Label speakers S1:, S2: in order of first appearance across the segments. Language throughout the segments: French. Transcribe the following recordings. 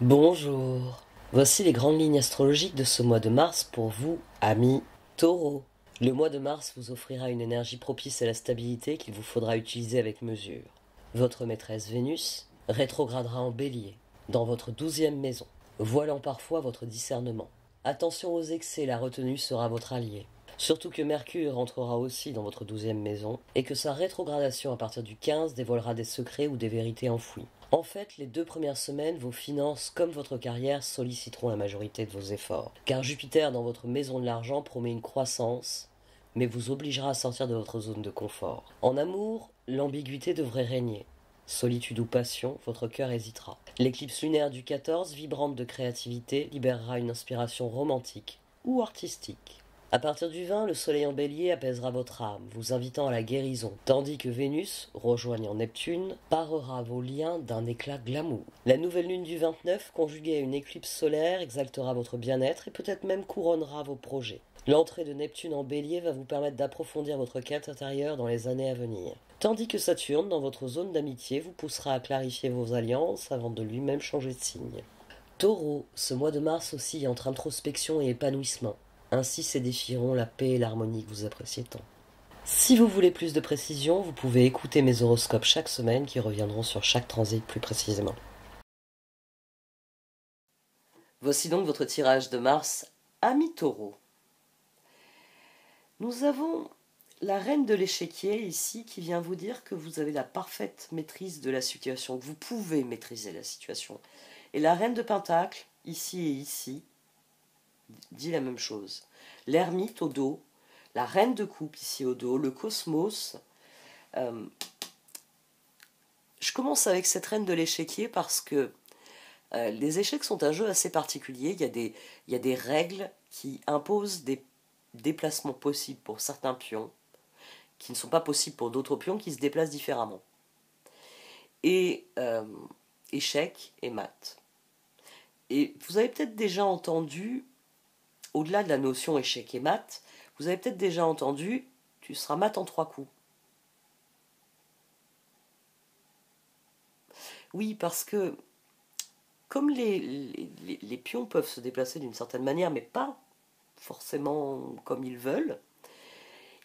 S1: Bonjour. Voici les grandes lignes astrologiques de ce mois de mars pour vous, amis Taureau. Le mois de mars vous offrira une énergie propice à la stabilité qu'il vous faudra utiliser avec mesure. Votre maîtresse Vénus rétrogradera en Bélier, dans votre 12e maison, voilant parfois votre discernement. Attention aux excès, la retenue sera votre allié. Surtout que Mercure entrera aussi dans votre 12e maison et que sa rétrogradation à partir du 15 dévoilera des secrets ou des vérités enfouies. En fait, les 2 premières semaines, vos finances comme votre carrière solliciteront la majorité de vos efforts. Car Jupiter dans votre maison de l'argent promet une croissance, mais vous obligera à sortir de votre zone de confort. En amour, l'ambiguïté devrait régner. Solitude ou passion, votre cœur hésitera. L'éclipse lunaire du 14, vibrante de créativité, libérera une inspiration romantique ou artistique. À partir du 20, le soleil en bélier apaisera votre âme, vous invitant à la guérison, tandis que Vénus, rejoignant Neptune, parera vos liens d'un éclat glamour. La nouvelle lune du 29, conjuguée à une éclipse solaire, exaltera votre bien-être et peut-être même couronnera vos projets. L'entrée de Neptune en bélier va vous permettre d'approfondir votre quête intérieure dans les années à venir. Tandis que Saturne, dans votre zone d'amitié, vous poussera à clarifier vos alliances avant de lui-même changer de signe. Taureau, ce mois de mars oscille entre introspection et épanouissement. Ainsi s'édifieront la paix et l'harmonie que vous appréciez tant. Si vous voulez plus de précision, vous pouvez écouter mes horoscopes chaque semaine qui reviendront sur chaque transit plus précisément. Voici donc votre tirage de mars, ami Taureau. Nous avons la reine de l'échiquier ici qui vient vous dire que vous avez la parfaite maîtrise de la situation, que vous pouvez maîtriser la situation. Et la reine de Pentacle, ici et ici, dit la même chose. L'ermite au dos, la reine de coupe ici au dos, le cosmos. Je commence avec cette reine de l'échiquier parce que les échecs sont un jeu assez particulier. Il y a des règles qui imposent des déplacements possibles pour certains pions, qui ne sont pas possibles pour d'autres pions qui se déplacent différemment. Et échecs et maths. Et vous avez peut-être déjà entendu, au-delà de la notion échec et maths, vous avez peut-être déjà entendu « tu seras mat en 3 coups ». Oui, parce que comme les pions peuvent se déplacer d'une certaine manière, mais pas forcément comme ils veulent,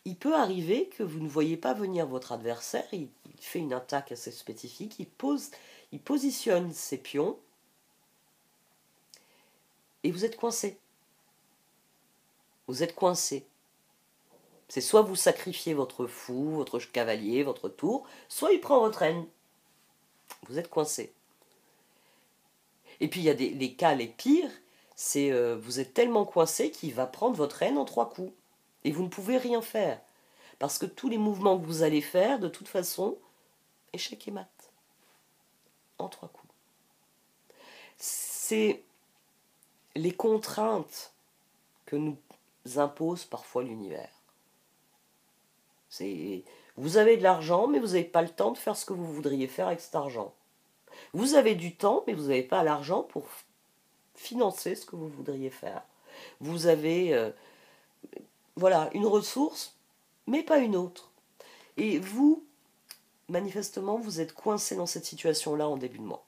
S1: il peut arriver que vous ne voyez pas venir votre adversaire, il fait une attaque assez spécifique, il positionne ses pions, et vous êtes coincé. Vous êtes coincé. C'est soit vous sacrifiez votre fou, votre cavalier, votre tour, soit il prend votre reine. Vous êtes coincé. Et puis il y a les cas les pires, c'est vous êtes tellement coincé qu'il va prendre votre reine en 3 coups. Et vous ne pouvez rien faire. Parce que tous les mouvements que vous allez faire, de toute façon, échec et mat. En 3 coups. C'est les contraintes que nous impose parfois l'univers. Vous avez de l'argent, mais vous n'avez pas le temps de faire ce que vous voudriez faire avec cet argent. Vous avez du temps, mais vous n'avez pas l'argent pour financer ce que vous voudriez faire. Vous avez voilà, une ressource, mais pas une autre. Et vous, manifestement, vous êtes coincé dans cette situation-là en début de mois.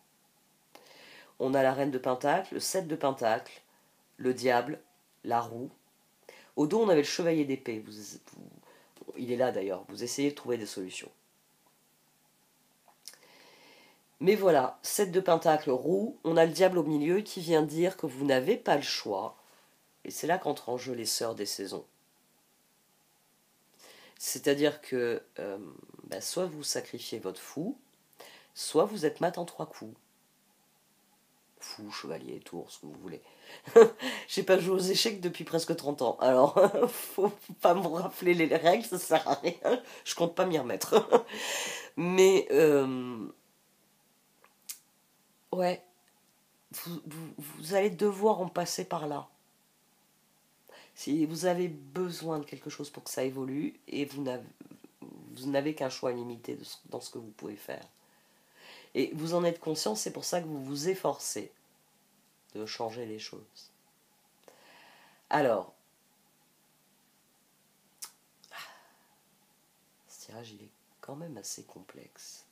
S1: On a la reine de Pentacle, le 7 de Pentacle, le diable, la roue. Au dos, on avait le chevalier d'épée. Il est là d'ailleurs, vous essayez de trouver des solutions. Mais voilà, 7 de Pentacle, roue, on a le diable au milieu qui vient dire que vous n'avez pas le choix. Et c'est là qu'entrent en jeu les sœurs des saisons. C'est-à-dire que soit vous sacrifiez votre fou, soit vous êtes mat en 3 coups. Fou, chevalier, tour, ce que vous voulez. J'ai pas joué aux échecs depuis presque 30 ans, alors faut pas me rappeler les règles, ça sert à rien, je compte pas m'y remettre. Mais ouais, vous allez devoir en passer par là. Si vous avez besoin de quelque chose pour que ça évolue, et vous n'avez qu'un choix limité dans ce que vous pouvez faire. Et vous en êtes conscient, c'est pour ça que vous vous efforcez de changer les choses. Alors, ce tirage, il est quand même assez complexe.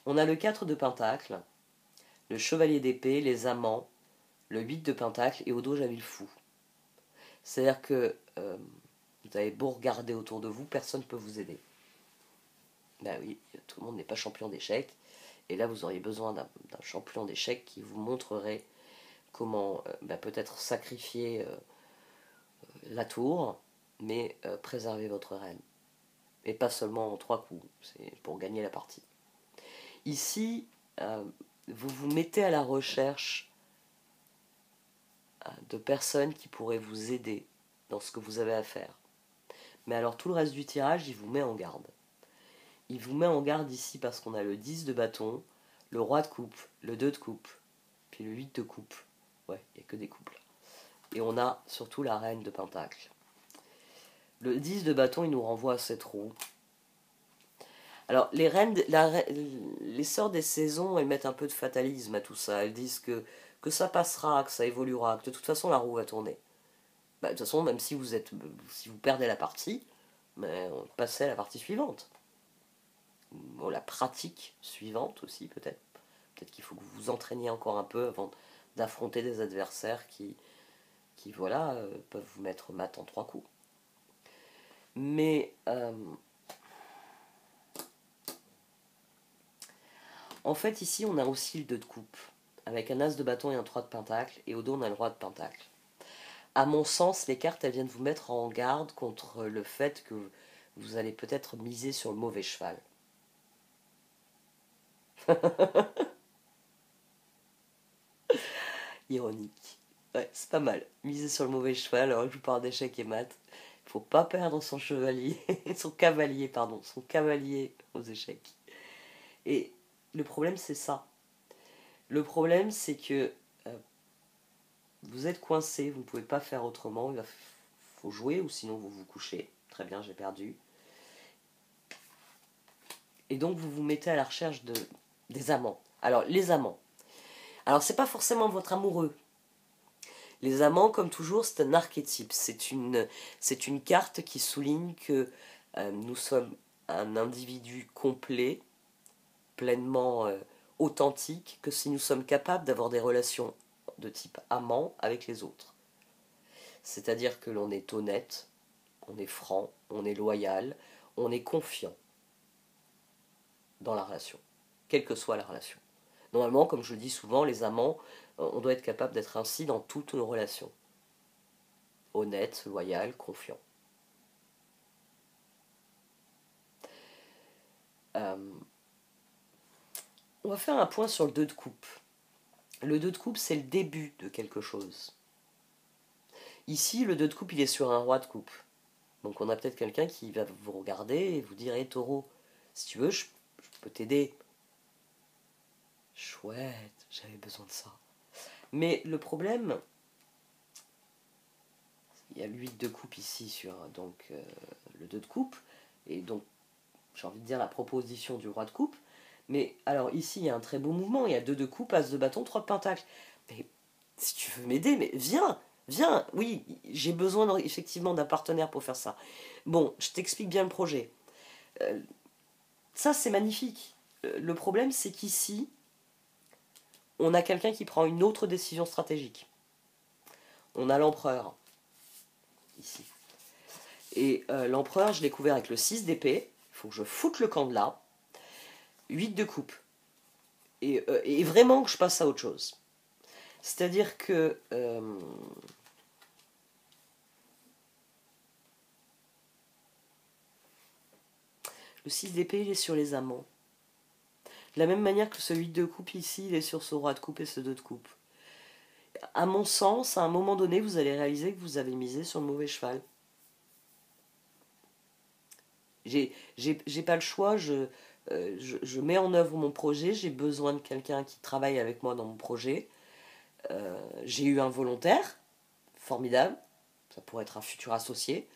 S1: On a le 4 de Pentacle, le chevalier d'épée, les amants, le 8 de pentacle, et au dos j'avais le fou. C'est-à-dire que vous avez beau regarder autour de vous, personne ne peut vous aider. Ben oui, tout le monde n'est pas champion d'échecs. Et là, vous auriez besoin d'un champion d'échecs qui vous montrerait comment peut-être sacrifier la tour, mais préserver votre reine. Et pas seulement en 3 coups, c'est pour gagner la partie. Ici, vous vous mettez à la recherche de personnes qui pourraient vous aider dans ce que vous avez à faire. Mais alors tout le reste du tirage, il vous met en garde. Il vous met en garde ici parce qu'on a le 10 de bâton, le roi de coupe, le 2 de coupe, puis le 8 de coupe. Ouais, il n'y a que des coupes là. Et on a surtout la reine de pentacle. Le 10 de bâton, il nous renvoie à cette roue. Alors, les sœurs des saisons, elles mettent un peu de fatalisme à tout ça. Elles disent que ça passera, que ça évoluera, que de toute façon la roue va tourner. De toute façon, même si vous perdez la partie, mais passez à la partie suivante. Bon, la pratique suivante aussi, peut-être. Peut-être qu'il faut que vous vous entraîniez encore un peu avant d'affronter des adversaires qui voilà, peuvent vous mettre mat en 3 coups. Mais en fait, ici, on a aussi le 2 de coupe, avec un as de bâton et un 3 de pentacle, et au dos, on a le roi de pentacle. À mon sens, les cartes, elles viennent vous mettre en garde contre le fait que vous allez peut-être miser sur le mauvais cheval. Ironique. Ouais, c'est pas mal. Miser sur le mauvais cheval, alors que je vous parle d'échecs et maths. Il faut pas perdre son chevalier, son cavalier aux échecs. Et le problème, c'est ça. Le problème, c'est que vous êtes coincé, vous ne pouvez pas faire autrement. Il faut jouer ou sinon vous vous couchez. Très bien, j'ai perdu. Et donc vous vous mettez à la recherche des amants. Alors, les amants. Alors, c'est pas forcément votre amoureux. Les amants, comme toujours, c'est un archétype. C'est une carte qui souligne que nous sommes un individu complet, pleinement authentique, que si nous sommes capables d'avoir des relations de type amant avec les autres. C'est-à-dire que l'on est honnête, on est franc, on est loyal, on est confiant dans la relation, quelle que soit la relation. Normalement, comme je le dis souvent, les amants, on doit être capable d'être ainsi dans toutes nos relations. Honnête, loyal, confiant. On va faire un point sur le 2 de coupe. Le 2 de coupe, c'est le début de quelque chose. Ici, le 2 de coupe, il est sur un roi de coupe. Donc on a peut-être quelqu'un qui va vous regarder et vous dire hey, taureau, si tu veux, je peux t'aider. Chouette, j'avais besoin de ça. Mais le problème, il y a le 8 de coupe ici sur donc, le 2 de coupe, et donc j'ai envie de dire la proposition du roi de coupe. Mais alors ici, il y a un très beau mouvement, il y a 2 de coupe, as de bâton, 3 de pentacle. Mais si tu veux m'aider, mais viens, oui, j'ai besoin effectivement d'un partenaire pour faire ça. Bon, je t'explique bien le projet. Ça, c'est magnifique. Le problème, c'est qu'ici, on a quelqu'un qui prend une autre décision stratégique. On a l'empereur, ici. Et l'empereur, je l'ai couvert avec le 6 d'épée. Il faut que je foute le camp de là. 8 de coupe. Et vraiment que je passe à autre chose. C'est-à-dire que... le 6 d'épée, il est sur les amants. De la même manière que ce 8 de coupe ici, il est sur ce roi de coupe et ce 2 de coupe. À mon sens, à un moment donné, vous allez réaliser que vous avez misé sur le mauvais cheval. J'ai pas le choix, je mets en œuvre mon projet, j'ai besoin de quelqu'un qui travaille avec moi dans mon projet. J'ai eu un volontaire, formidable, ça pourrait être un futur associé,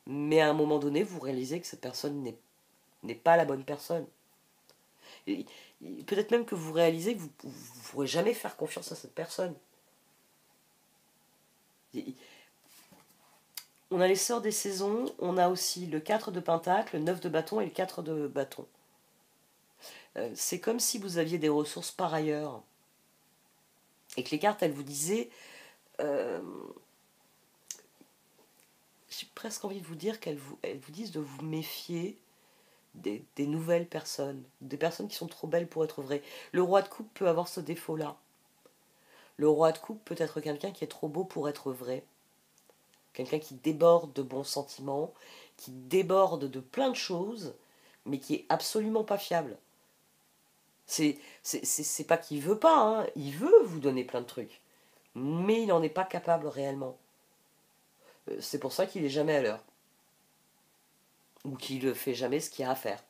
S1: mais à un moment donné, vous réalisez que cette personne n'est pas la bonne personne. Peut-être même que vous réalisez que vous ne pourrez jamais faire confiance à cette personne. On a les sœurs des saisons, on a aussi le 4 de pentacle, le 9 de bâton et le 4 de bâton. C'est comme si vous aviez des ressources par ailleurs. et que les cartes, elles vous disaient, j'ai presque envie de vous dire elles vous disent de vous méfier des nouvelles personnes, des personnes qui sont trop belles pour être vraies. Le roi de coupe peut avoir ce défaut-là. Le roi de coupe peut être quelqu'un qui est trop beau pour être vrai, quelqu'un qui déborde de bons sentiments, qui déborde de plein de choses, mais qui est absolument pas fiable. C'est pas qu'il veut pas, hein. Il veut vous donner plein de trucs, mais il n'en est pas capable réellement. C'est pour ça qu'il est jamais à l'heure, ou qu'il ne fait jamais ce qu'il y a à faire.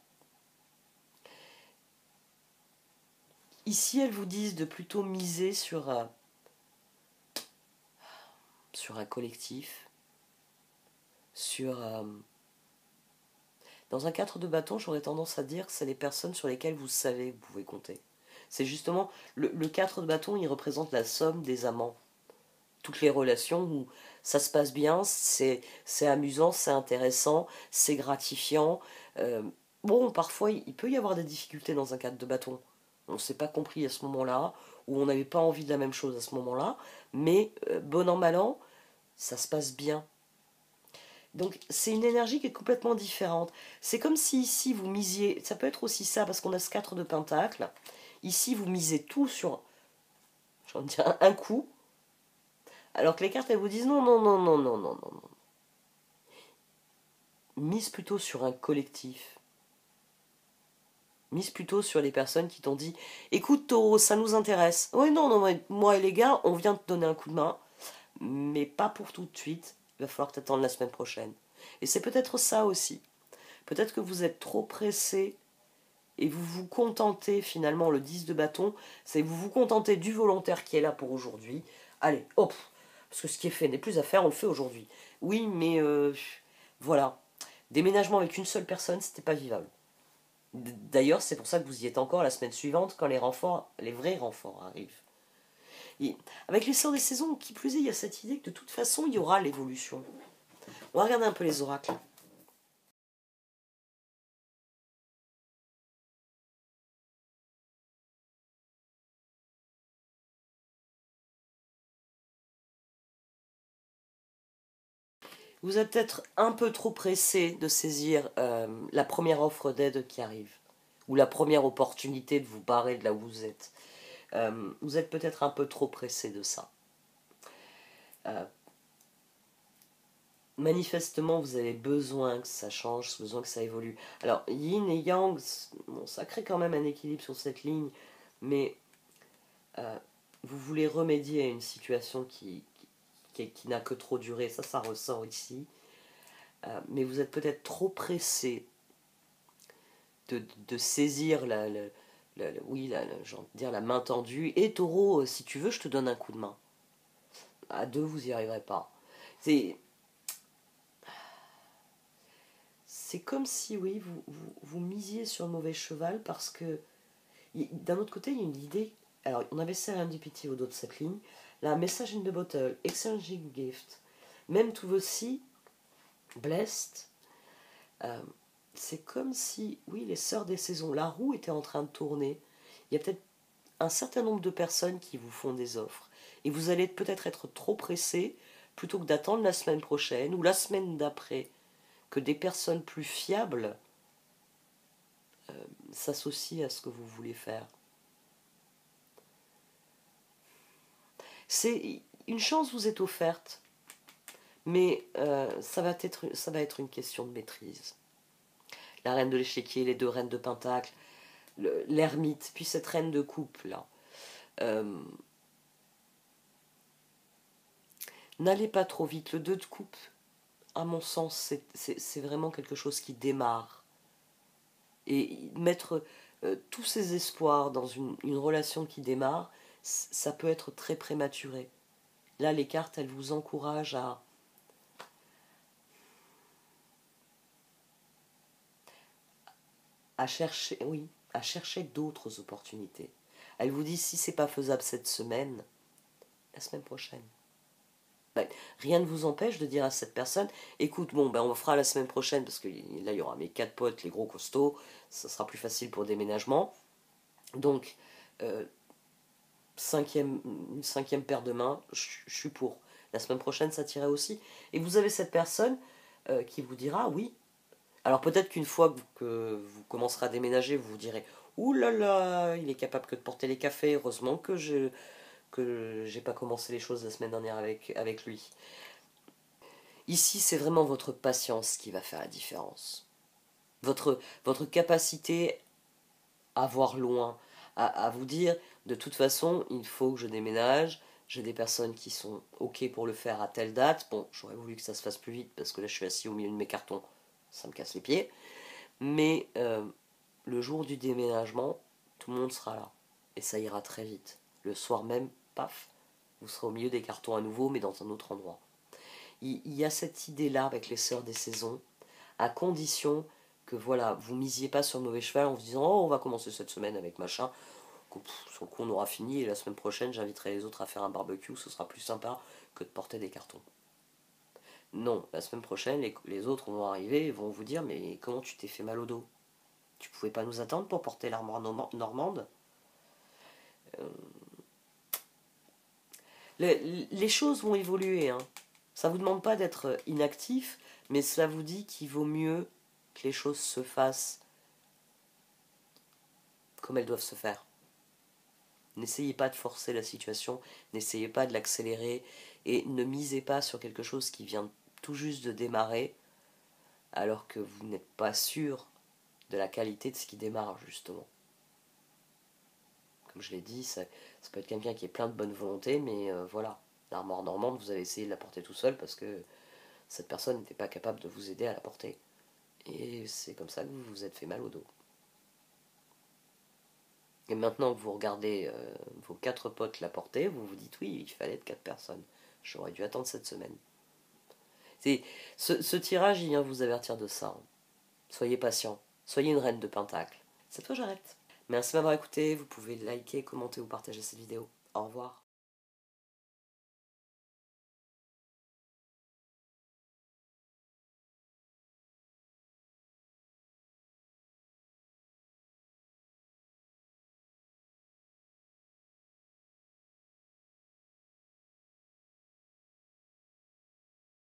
S1: Ici, elles vous disent de plutôt miser sur un collectif, sur... Dans un 4 de bâton, j'aurais tendance à dire que c'est les personnes sur lesquelles vous savez que vous pouvez compter. C'est justement... Le 4 de bâton, il représente la somme des amants. Toutes les relations où ça se passe bien, c'est amusant, c'est intéressant, c'est gratifiant. Bon, parfois, il peut y avoir des difficultés dans un 4 de bâton. On ne s'est pas compris à ce moment-là, ou on n'avait pas envie de la même chose à ce moment-là, mais bon an, mal an, ça se passe bien. Donc c'est une énergie qui est complètement différente. C'est comme si ici vous misiez, ça peut être aussi ça parce qu'on a ce 4 de pentacle. Ici vous misez tout sur, j'ai envie de dire, un coup, alors que les cartes elles vous disent non, non, non, non, non, non, non, non. Mise plutôt sur un collectif. Mise plutôt sur les personnes qui t'ont dit écoute Taureau, ça nous intéresse. Oui, non, non, moi et les gars, on vient te donner un coup de main, mais pas pour tout de suite. Il va falloir t'attendre la semaine prochaine. Et c'est peut-être ça aussi. Peut-être que vous êtes trop pressé et vous vous contentez finalement, le 10 de bâton, c'est vous vous contentez du volontaire qui est là pour aujourd'hui. Allez, hop, parce que ce qui est fait n'est plus à faire, on le fait aujourd'hui. Oui, mais voilà. Déménagement avec une seule personne, c'était pas vivable. D'ailleurs, c'est pour ça que vous y êtes encore la semaine suivante quand les renforts, les vrais renforts arrivent. Et avec les sorts des saisons, qui plus est, il y a cette idée que de toute façon, il y aura l'évolution. On va regarder un peu les oracles. Vous êtes peut-être un peu trop pressé de saisir la première offre d'aide qui arrive, ou la première opportunité de vous barrer de là où vous êtes. Vous êtes peut-être un peu trop pressé de ça. Manifestement, vous avez besoin que ça change, besoin que ça évolue. Alors, yin et yang, bon, ça crée quand même un équilibre sur cette ligne, mais vous voulez remédier à une situation qui n'a que trop duré, ça ressort ici. Mais vous êtes peut-être trop pressé de saisir la main tendue. Et Taureau, si tu veux, je te donne un coup de main. À deux, vous n'y arriverez pas. C'est comme si, oui, vous misiez sur le mauvais cheval parce que, d'un autre côté, il y a une idée. Alors, on avait Serendipity au dos de cette ligne. Là, Message in the Bottle, Exchanging Gift, même to the Sea, Blessed. C'est comme si, oui, les sœurs des saisons, la roue était en train de tourner. Il y a peut-être un certain nombre de personnes qui vous font des offres. Et vous allez peut-être être trop pressé plutôt que d'attendre la semaine prochaine ou la semaine d'après que des personnes plus fiables s'associent à ce que vous voulez faire. C'est une chance vous est offerte, mais ça va être une question de maîtrise. La reine de l'échiquier, les deux reines de pentacle, l'ermite, puis cette reine de coupe là. N'allez pas trop vite. Le 2 de coupe, à mon sens, c'est vraiment quelque chose qui démarre. Et mettre tous ses espoirs dans une relation qui démarre, ça peut être très prématuré. Là, les cartes, elles vous encouragent à chercher, oui, à chercher d'autres opportunités. Elles vous disent si c'est pas faisable cette semaine, la semaine prochaine. Ben, rien ne vous empêche de dire à cette personne écoute, bon, ben, on fera la semaine prochaine parce que là, il y aura mes 4 potes, les gros costauds, ça sera plus facile pour le déménagement. Donc, une cinquième paire de mains, je suis pour. La semaine prochaine, ça tirait aussi. Et vous avez cette personne qui vous dira oui. Alors peut-être qu'une fois que vous commencerez à déménager, vous vous direz ouh là là, il est capable que de porter les cafés. Heureusement que j'ai pas commencé les choses la semaine dernière avec lui. Ici, c'est vraiment votre patience qui va faire la différence. Votre capacité à voir loin, à vous dire, de toute façon, il faut que je déménage, j'ai des personnes qui sont OK pour le faire à telle date. Bon, j'aurais voulu que ça se fasse plus vite, parce que là, je suis assis au milieu de mes cartons, ça me casse les pieds. Mais le jour du déménagement, tout le monde sera là. Et ça ira très vite. Le soir même, paf, vous serez au milieu des cartons à nouveau, mais dans un autre endroit. Il y a cette idée-là avec les sœurs des saisons, à condition que voilà, vous misiez pas sur le mauvais cheval en vous disant oh on va commencer cette semaine avec machin, sur le coup on aura fini et la semaine prochaine j'inviterai les autres à faire un barbecue, ce sera plus sympa que de porter des cartons. Non, la semaine prochaine les autres vont arriver et vont vous dire mais comment tu t'es fait mal au dos? Tu pouvais pas nous attendre pour porter l'armoire normande? euh, les choses vont évoluer, hein. Ça vous demande pas d'être inactif, mais cela vous dit qu'il vaut mieux que les choses se fassent comme elles doivent se faire. N'essayez pas de forcer la situation, n'essayez pas de l'accélérer et ne misez pas sur quelque chose qui vient tout juste de démarrer alors que vous n'êtes pas sûr de la qualité de ce qui démarre justement. Comme je l'ai dit, ça peut être quelqu'un qui est plein de bonne volonté, mais voilà, l'armoire normande, vous avez essayé de la porter tout seul parce que cette personne n'était pas capable de vous aider à la porter. Et c'est comme ça que vous vous êtes fait mal au dos. Et maintenant que vous regardez vos 4 potes la porter, vous vous dites oui, il fallait être 4 personnes. J'aurais dû attendre cette semaine. Ce tirage, il vient vous avertir de ça. Soyez patient. Soyez une reine de pentacle. C'est toi, j'arrête. Merci de m'avoir écouté. Vous pouvez liker, commenter ou partager cette vidéo. Au revoir.